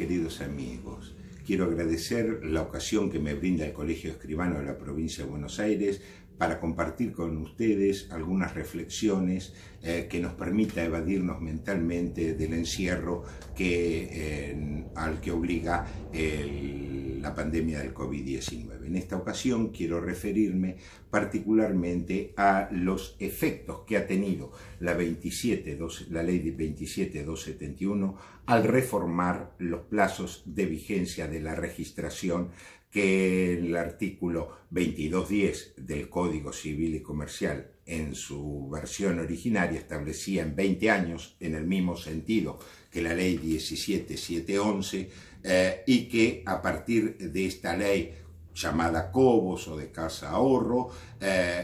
queridos amigos. Quiero agradecer la ocasión que me brinda el Colegio Escribano de la provincia de Buenos Aires para compartir con ustedes algunas reflexiones que nos permita evadirnos mentalmente del encierro al que obliga la pandemia del COVID-19. En esta ocasión quiero referirme particularmente a los efectos que ha tenido la ley 27271 al reformar los plazos de vigencia de la registración que el artículo 2210 del Código Civil y Comercial en su versión originaria establecía en 20 años, en el mismo sentido que la ley 17711, y que a partir de esta ley llamada Cobos o de Casa Ahorro,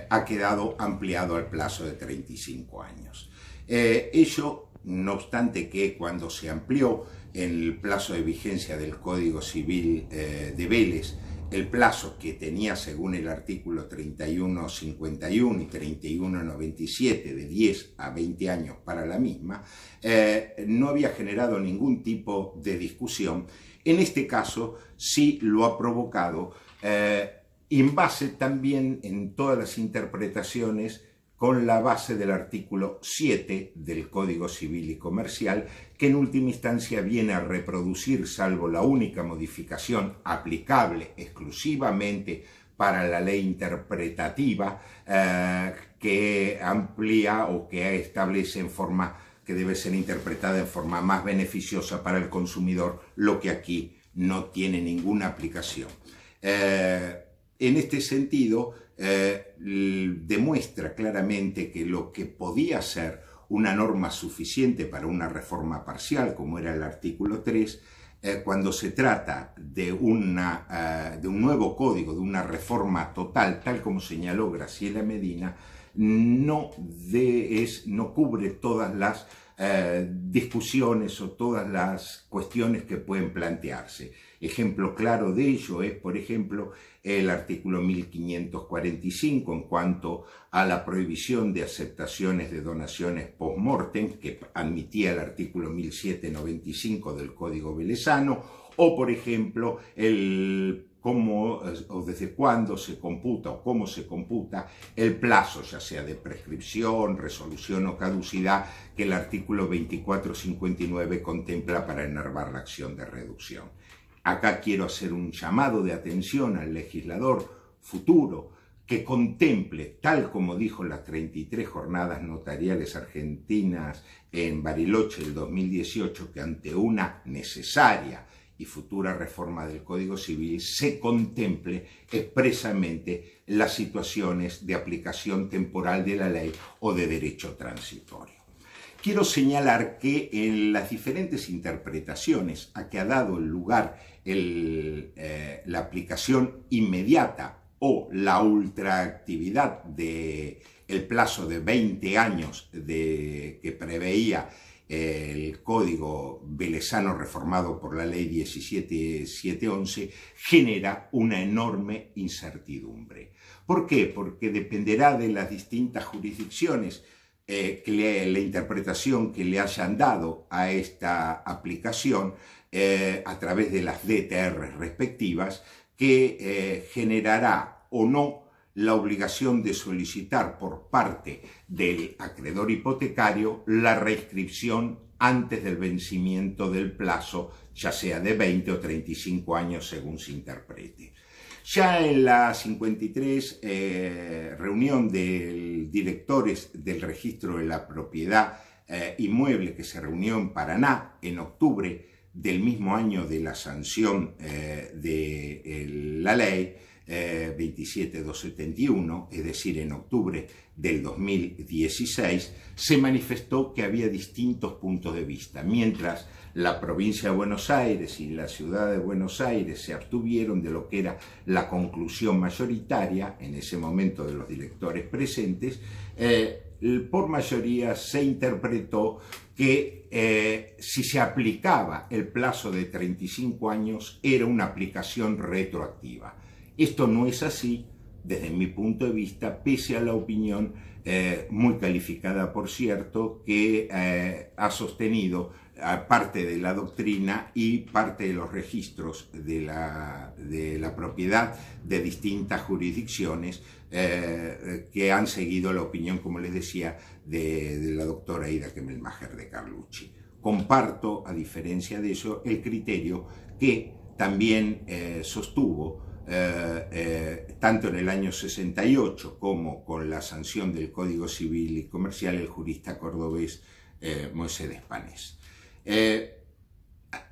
ha quedado ampliado al plazo de 35 años. Ello, no obstante que cuando se amplió el plazo de vigencia del Código Civil de Vélez, el plazo que tenía según el artículo 3151 y 3197 de 10 a 20 años para la misma, no había generado ningún tipo de discusión. En este caso sí lo ha provocado en base también en todas las interpretaciones con la base del artículo 7 del Código Civil y Comercial, que en última instancia viene a reproducir, salvo la única modificación aplicable exclusivamente para la ley interpretativa, que amplía o que establece en forma que debe ser interpretada en forma más beneficiosa para el consumidor, lo que aquí no tiene ninguna aplicación. En este sentido, demuestra claramente que lo que podía ser una norma suficiente para una reforma parcial, como era el artículo 3, cuando se trata de un nuevo código, de una reforma total, tal como señaló Graciela Medina, no cubre todas las discusiones o todas las cuestiones que pueden plantearse. Ejemplo claro de ello es, por ejemplo, el artículo 1545 en cuanto a la prohibición de aceptaciones de donaciones post-mortem, que admitía el artículo 1795 del Código Velezano, o, por ejemplo, cómo o desde cuándo se computa o cómo se computa el plazo, ya sea de prescripción, resolución o caducidad, que el artículo 2459 contempla para enervar la acción de reducción. Acá quiero hacer un llamado de atención al legislador futuro que contemple, tal como dijo las 33 jornadas notariales argentinas en Bariloche del 2018, que ante una necesaria y futura reforma del Código Civil se contemple expresamente las situaciones de aplicación temporal de la ley o de derecho transitorio. Quiero señalar que en las diferentes interpretaciones a que ha dado lugar la aplicación inmediata o la ultraactividad del plazo de 20 años que preveía el Código Velezano reformado por la ley 17711, genera una enorme incertidumbre. ¿Por qué? Porque dependerá de las distintas jurisdicciones la interpretación que le hayan dado a esta aplicación a través de las DTR respectivas, que generará o no la obligación de solicitar por parte del acreedor hipotecario la reinscripción antes del vencimiento del plazo, ya sea de 20 o 35 años según se interprete. Ya en la 53 reunión de directores del registro de la propiedad inmueble que se reunió en Paraná en octubre del mismo año de la sanción de la ley 27271, es decir, en octubre del 2016, se manifestó que había distintos puntos de vista. Mientras la provincia de Buenos Aires y la ciudad de Buenos Aires se abstuvieron de lo que era la conclusión mayoritaria, en ese momento de los directores presentes, por mayoría se interpretó que si se aplicaba el plazo de 35 años era una aplicación retroactiva. Esto no es así, desde mi punto de vista, pese a la opinión muy calificada por cierto, que ha sostenido parte de la doctrina y parte de los registros de la propiedad de distintas jurisdicciones que han seguido la opinión, como les decía, de la doctora Ida Kemmelmacher de Carlucci. Comparto, a diferencia de eso, el criterio que también sostuvo tanto en el año 68 como con la sanción del Código Civil y Comercial el jurista cordobés Moisés Despanés.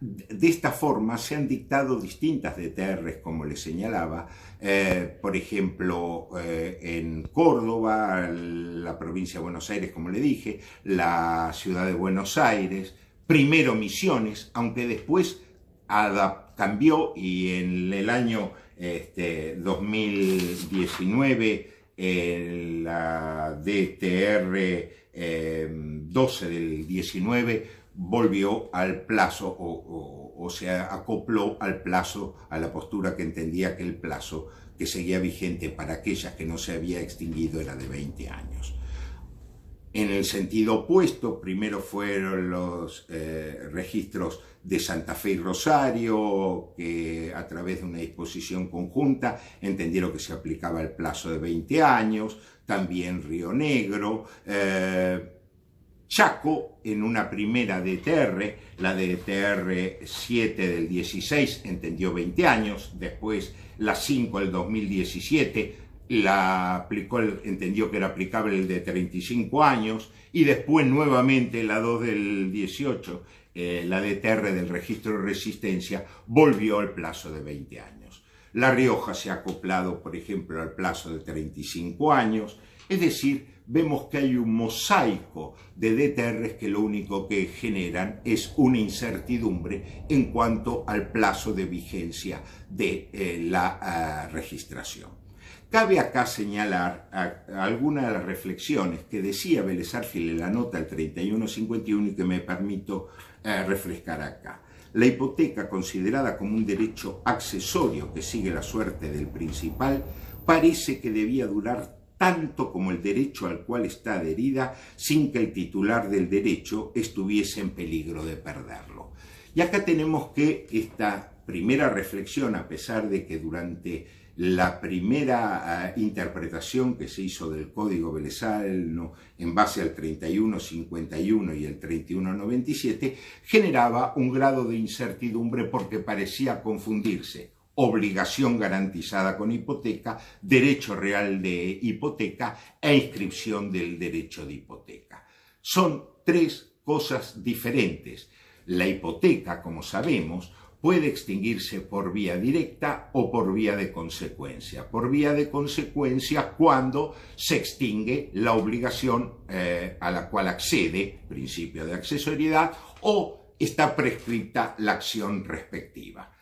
De esta forma se han dictado distintas DTRs, como les señalaba, por ejemplo, en Córdoba, la provincia de Buenos Aires, como le dije, la ciudad de Buenos Aires, primero Misiones, aunque después cambió y en el año 2019 la DTR 12 del 19 volvió al plazo o se acopló al plazo, a la postura que entendía que el plazo que seguía vigente para aquellas que no se había extinguido era de 20 años. En el sentido opuesto, primero fueron los registros de Santa Fe y Rosario, que a través de una disposición conjunta entendieron que se aplicaba el plazo de 20 años, también Río Negro, Chaco, en una primera DTR, la DTR 7 del 16, entendió 20 años, después la 5 del 2017, la aplicó, entendió que era aplicable el de 35 años, y después nuevamente la 2 del 18, la DTR del registro de resistencia, volvió al plazo de 20 años. La Rioja se ha acoplado, por ejemplo, al plazo de 35 años, es decir, vemos que hay un mosaico de DTRs que lo único que generan es una incertidumbre en cuanto al plazo de vigencia de la registración. Cabe acá señalar algunas de las reflexiones que decía Vélez Sarsfield en la nota del 3151 y que me permito refrescar acá. La hipoteca, considerada como un derecho accesorio que sigue la suerte del principal, parece que debía durar tanto como el derecho al cual está adherida, sin que el titular del derecho estuviese en peligro de perderlo. Y acá tenemos que esta primera reflexión, a pesar de que durante la primera interpretación que se hizo del Código Velezano en base al 3151 y el 3197, generaba un grado de incertidumbre porque parecía confundirse obligación garantizada con hipoteca, derecho real de hipoteca e inscripción del derecho de hipoteca. Son tres cosas diferentes. La hipoteca, como sabemos, puede extinguirse por vía directa o por vía de consecuencia. Por vía de consecuencia cuando se extingue la obligación a la cual accede, principio de accesoriedad, o está prescripta la acción respectiva.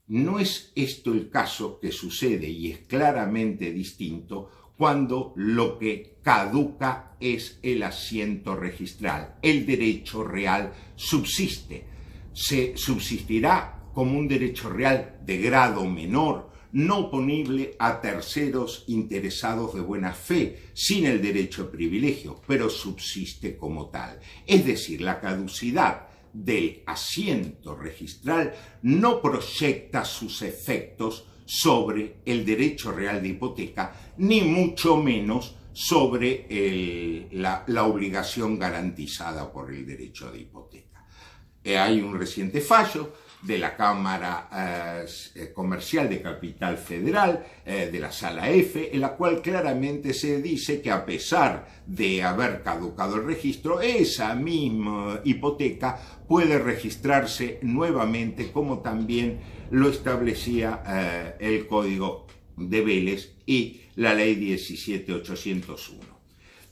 No es esto el caso que sucede y es claramente distinto cuando lo que caduca es el asiento registral. El derecho real subsiste. Se subsistirá como un derecho real de grado menor, no oponible a terceros interesados de buena fe, sin el derecho de privilegio, pero subsiste como tal. Es decir, la caducidad del asiento registral no proyecta sus efectos sobre el derecho real de hipoteca, ni mucho menos sobre la obligación garantizada por el derecho de hipoteca. Hay un reciente fallo de la Cámara Comercial de Capital Federal, de la Sala F, en la cual claramente se dice que a pesar de haber caducado el registro, esa misma hipoteca puede registrarse nuevamente, como también lo establecía el Código de Vélez y la Ley 17.801.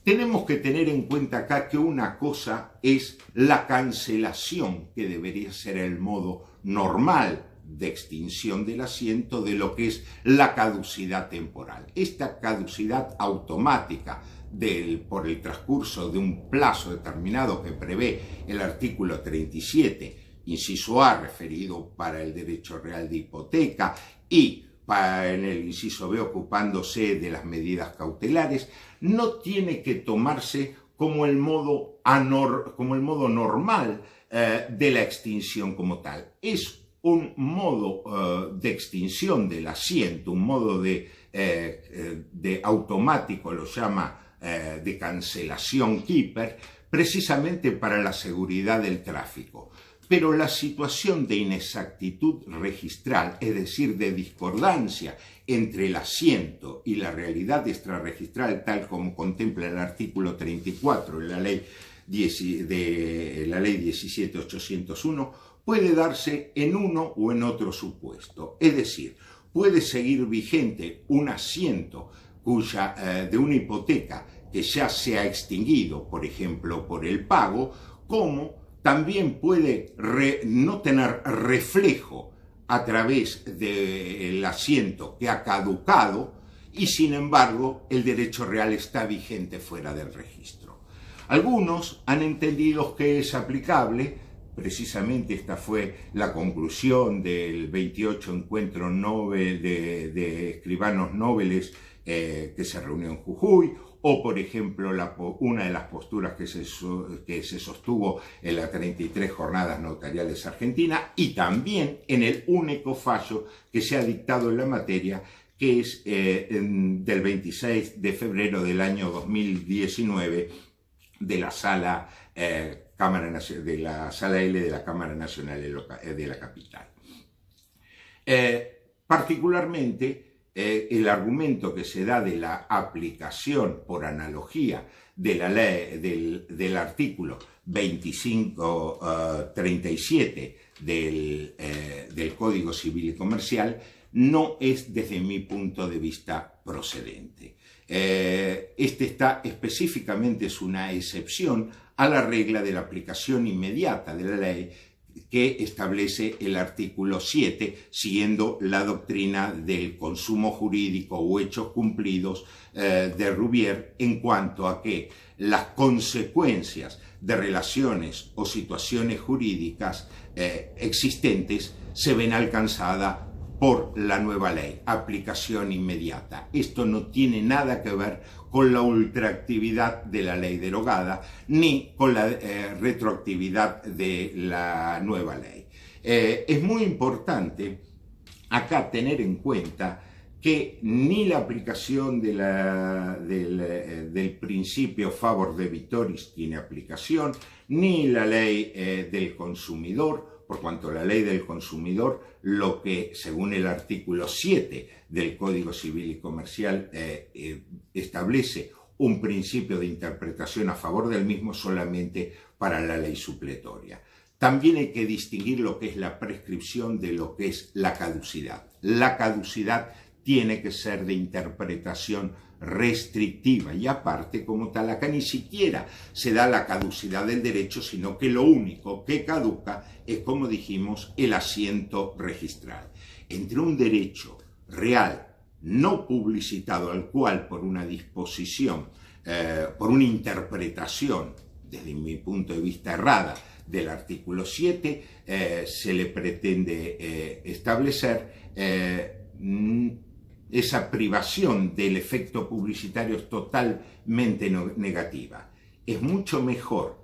Tenemos que tener en cuenta acá que una cosa es la cancelación, que debería ser el modo normal de extinción del asiento, de lo que es la caducidad temporal. Esta caducidad automática por el transcurso de un plazo determinado que prevé el artículo 37, inciso A, referido para el derecho real de hipoteca, y en el inciso B, ocupándose de las medidas cautelares, no tiene que tomarse como el modo normal de la extinción como tal. Es un modo de extinción del asiento, un modo de automático, lo llama de cancelación Keeper, precisamente para la seguridad del tráfico. Pero la situación de inexactitud registral, es decir, de discordancia entre el asiento y la realidad extrarregistral, tal como contempla el artículo 34 de la ley 17.801, puede darse en uno o en otro supuesto. Es decir, puede seguir vigente un asiento de una hipoteca que ya se ha extinguido, por ejemplo, por el pago, como también puede no tener reflejo a través del asiento que ha caducado y, sin embargo, el derecho real está vigente fuera del registro. Algunos han entendido que es aplicable, precisamente esta fue la conclusión del 28 Encuentro Nobel de Escribanos Nobles que se reunió en Jujuy, o por ejemplo una de las posturas que se sostuvo en las 33 jornadas notariales argentinas, y también en el único fallo que se ha dictado en la materia, que es del 26 de febrero del año 2019 de la Sala L de la Cámara Nacional de la Capital. Particularmente, el argumento que se da de la aplicación por analogía de la ley del artículo 2537 del Código Civil y Comercial no es, desde mi punto de vista, procedente. Específicamente es una excepción a la regla de la aplicación inmediata de la ley que establece el artículo 7, siguiendo la doctrina del consumo jurídico o hechos cumplidos de Rouvier, en cuanto a que las consecuencias de relaciones o situaciones jurídicas existentes se ven alcanzadas por la nueva ley, aplicación inmediata. Esto no tiene nada que ver con la ultraactividad de la ley derogada, ni con la retroactividad de la nueva ley. Es muy importante acá tener en cuenta que ni la aplicación del principio favor debitoris tiene aplicación, ni la ley del consumidor, por cuanto la ley del consumidor, lo que según el artículo 7 del Código Civil y Comercial establece un principio de interpretación a favor del mismo solamente para la ley supletoria. También hay que distinguir lo que es la prescripción de lo que es la caducidad. La caducidad tiene que ser de interpretación restrictiva y aparte, como tal, acá ni siquiera se da la caducidad del derecho, sino que lo único que caduca es, como dijimos, el asiento registral. Entre un derecho real no publicitado, al cual por una disposición, por una interpretación, desde mi punto de vista errada, del artículo 7, se le pretende establecer esa privación del efecto publicitario es totalmente negativa. Es mucho mejor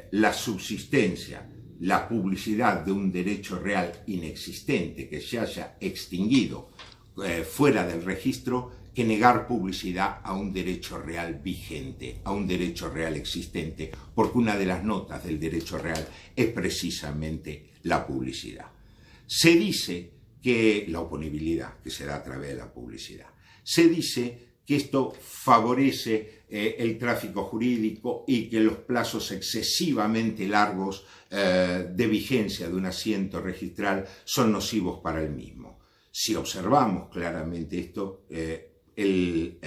la subsistencia, la publicidad de un derecho real inexistente que se haya extinguido fuera del registro, que negar publicidad a un derecho real vigente, a un derecho real existente, porque una de las notas del derecho real es precisamente la publicidad. Se dice que la oponibilidad que se da a través de la publicidad. Se dice que esto favorece el tráfico jurídico y que los plazos excesivamente largos de vigencia de un asiento registral son nocivos para el mismo. Si observamos claramente esto, el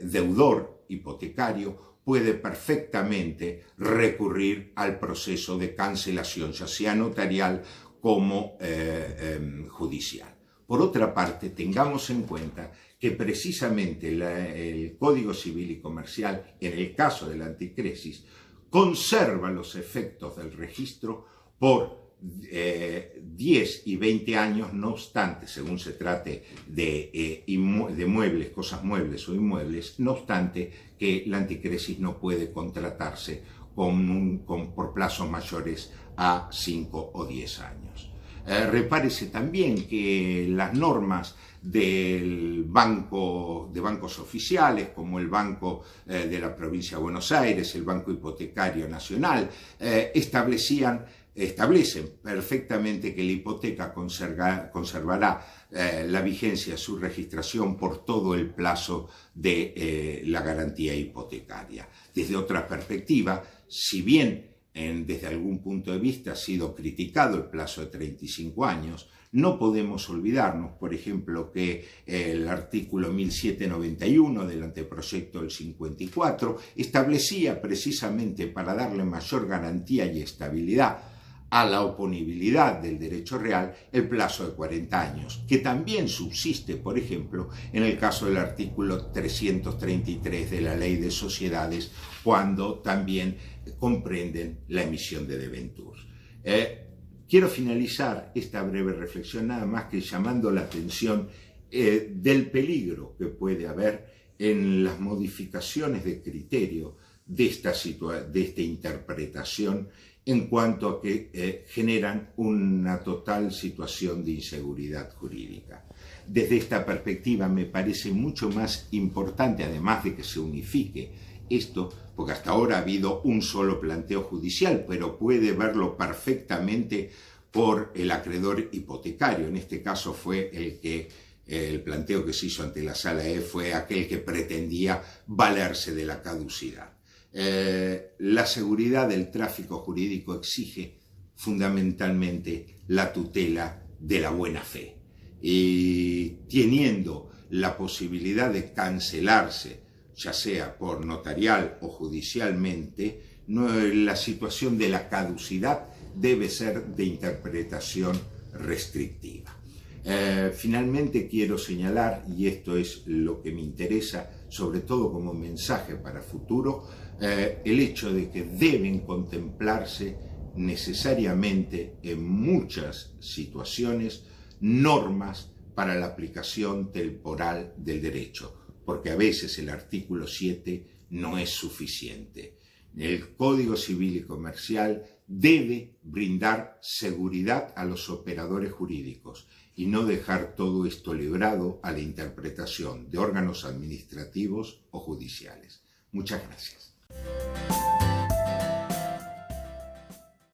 deudor hipotecario puede perfectamente recurrir al proceso de cancelación, ya sea notarial como judicial. Por otra parte, tengamos en cuenta que precisamente el Código Civil y Comercial, en el caso de la anticresis, conserva los efectos del registro por 10 y 20 años, no obstante, según se trate de muebles, cosas muebles o inmuebles, no obstante que la anticresis no puede contratarse por plazos mayores a 5 o 10 años. Repárese también que las normas de bancos oficiales, como el Banco de la Provincia de Buenos Aires, el Banco Hipotecario Nacional, establecen perfectamente que la hipoteca conservará la vigencia de su registración por todo el plazo de la garantía hipotecaria. Desde otra perspectiva, si bien desde algún punto de vista ha sido criticado el plazo de 35 años, no podemos olvidarnos, por ejemplo, que el artículo 1791 del anteproyecto del 54 establecía precisamente, para darle mayor garantía y estabilidad a la oponibilidad del derecho real, el plazo de 40 años, que también subsiste, por ejemplo, en el caso del artículo 333 de la Ley de Sociedades, cuando también comprenden la emisión de debentures. Quiero finalizar esta breve reflexión nada más que llamando la atención del peligro que puede haber en las modificaciones de criterio de esta interpretación, en cuanto a que generan una total situación de inseguridad jurídica. Desde esta perspectiva me parece mucho más importante, además de que se unifique esto, porque hasta ahora ha habido un solo planteo judicial, pero puede verlo perfectamente por el acreedor hipotecario. En este caso fue el planteo que se hizo ante la Sala E fue aquel que pretendía valerse de la caducidad. La seguridad del tráfico jurídico exige fundamentalmente la tutela de la buena fe, y teniendo la posibilidad de cancelarse, ya sea por notarial o judicialmente, la situación de la caducidad debe ser de interpretación restrictiva. Finalmente quiero señalar, y esto es lo que me interesa, sobre todo como mensaje para futuro, el hecho de que deben contemplarse necesariamente en muchas situaciones normas para la aplicación temporal del derecho, porque a veces el artículo 7 no es suficiente. El Código Civil y Comercial debe brindar seguridad a los operadores jurídicos y no dejar todo esto librado a la interpretación de órganos administrativos o judiciales. Muchas gracias.